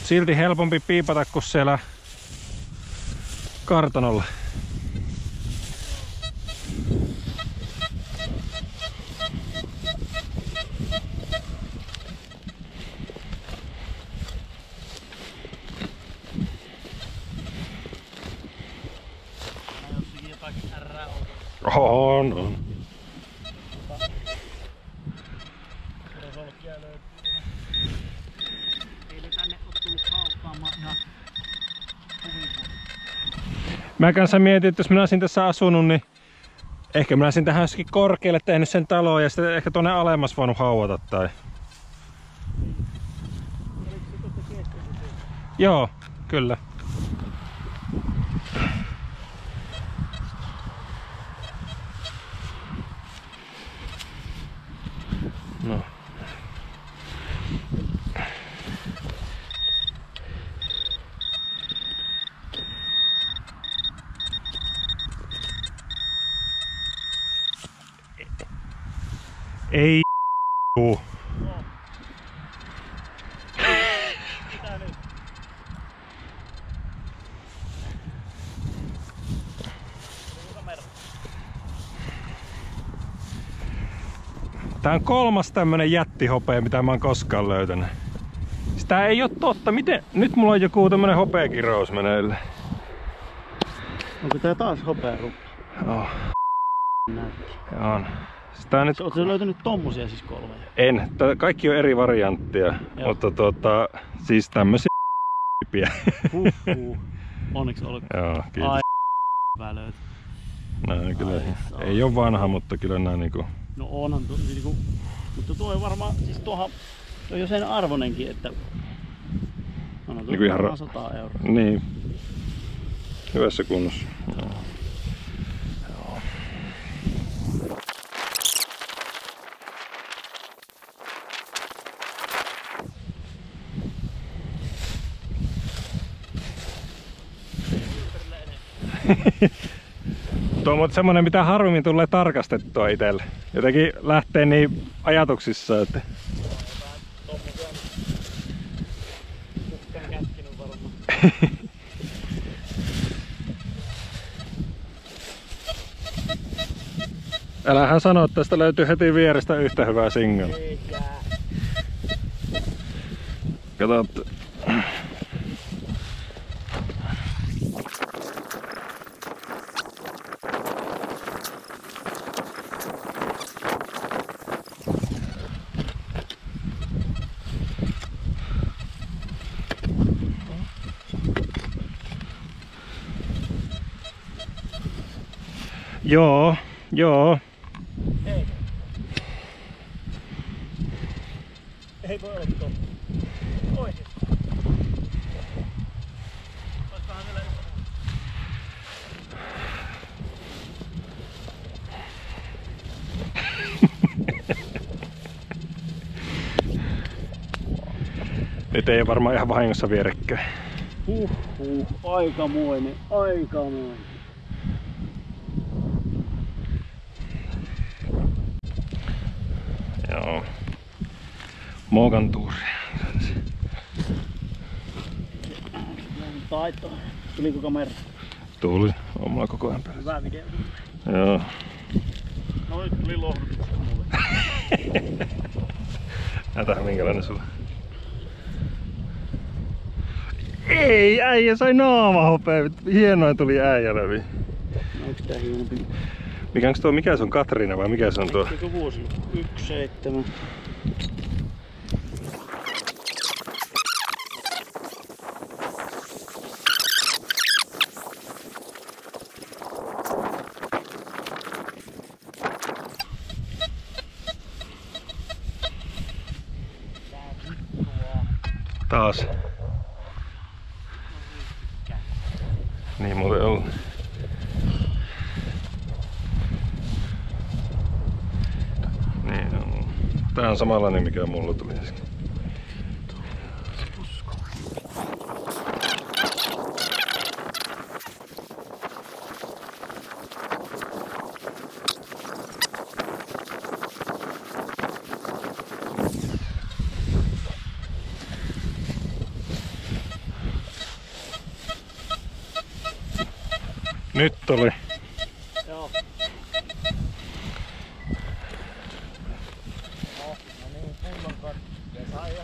silti helpompi piipata kuin siellä kartanolla. On. Mä kanssa mietin, että jos minä olisin tässä asunut, niin ehkä minä olisin tähän jossakin korkealle tehnyt sen taloon ja sitten ehkä tuonne alemmas voinut hauata tai... Joo, kyllä. No. Ei tuu. Mitä nyt? Tää on 3. tämmönen jättihopea, mitä mä oon koskaan löytänyt. Sitä ei oo totta. Miten? Nyt mulla on joku tämmönen hopeakirous meneillä. Onko tää taas hopearuppa? Joo. On. Sitä nyt... Ootko sä löytänyt tommosia siis 3? En. Kaikki on eri varianttia. Joo. Mutta siis tämmösiä Onneksi olkoon. Joo, kiitos. Ai hyvä löytö. Näin kyllä. Ei oo vanha, mutta kyllä nää niinku... No onhan tuo niinku... Mutta tuo on varmaan... Siis tuohan... Se on jo sen arvonenkin, että... No tuo niinku ihan 100 €. Niin. Hyvässä kunnossa. Joo. Joo. Tuo on semmonen, mitä harvemmin tulee tarkastettua itselle. Jotenkin lähtee niin ajatuksissa, että... Älähän sano, että tästä löytyy heti vierestä yhtä hyvää single. Katsot. Joo, joo. Hei. Ei voi olla tuo. Oikein. Olisikohan vielä yksi Nyt ei varmaan ihan vahingossa vierekkäin. Aikamoinen, aikamoinen. Joo. Mokan tuuri. Taito. Tuliko kamera? Tuli. On mulla koko ajan perässä. Hyvä video. Joo. No nyt tuli lohdutusta mulle. Näytähän minkälainen sulla. Ei, äijä sai naamahopea. Hienoin tuli äijä läpi. No onks tää hienompi? Mikä se on, Katriina vai mikä se on tuo? Joku vuosi? 1,7. Taas. Niin muuten on. Niin on. Tää on samanlainen mikä mulla tuli äsken. Nyt tuli. Joo. No niin, pullon kattia sai ja...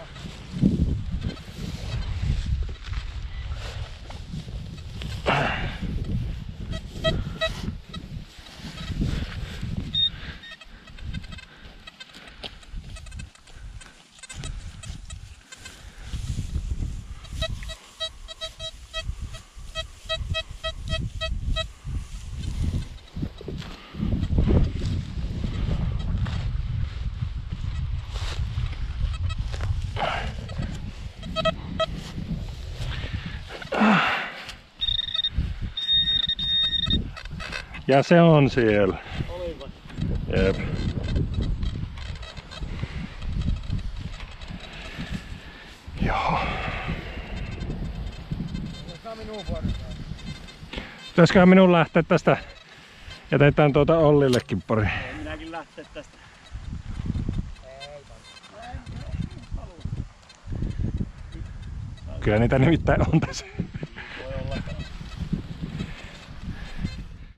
Ja se on siellä. Olipa. Jep. Joo. Pitäisiköhän minun lähteä tästä? Jätetään tuota Ollillekin pari. Minäkin lähteä tästä. Kyllä niitä nimittäin on tässä.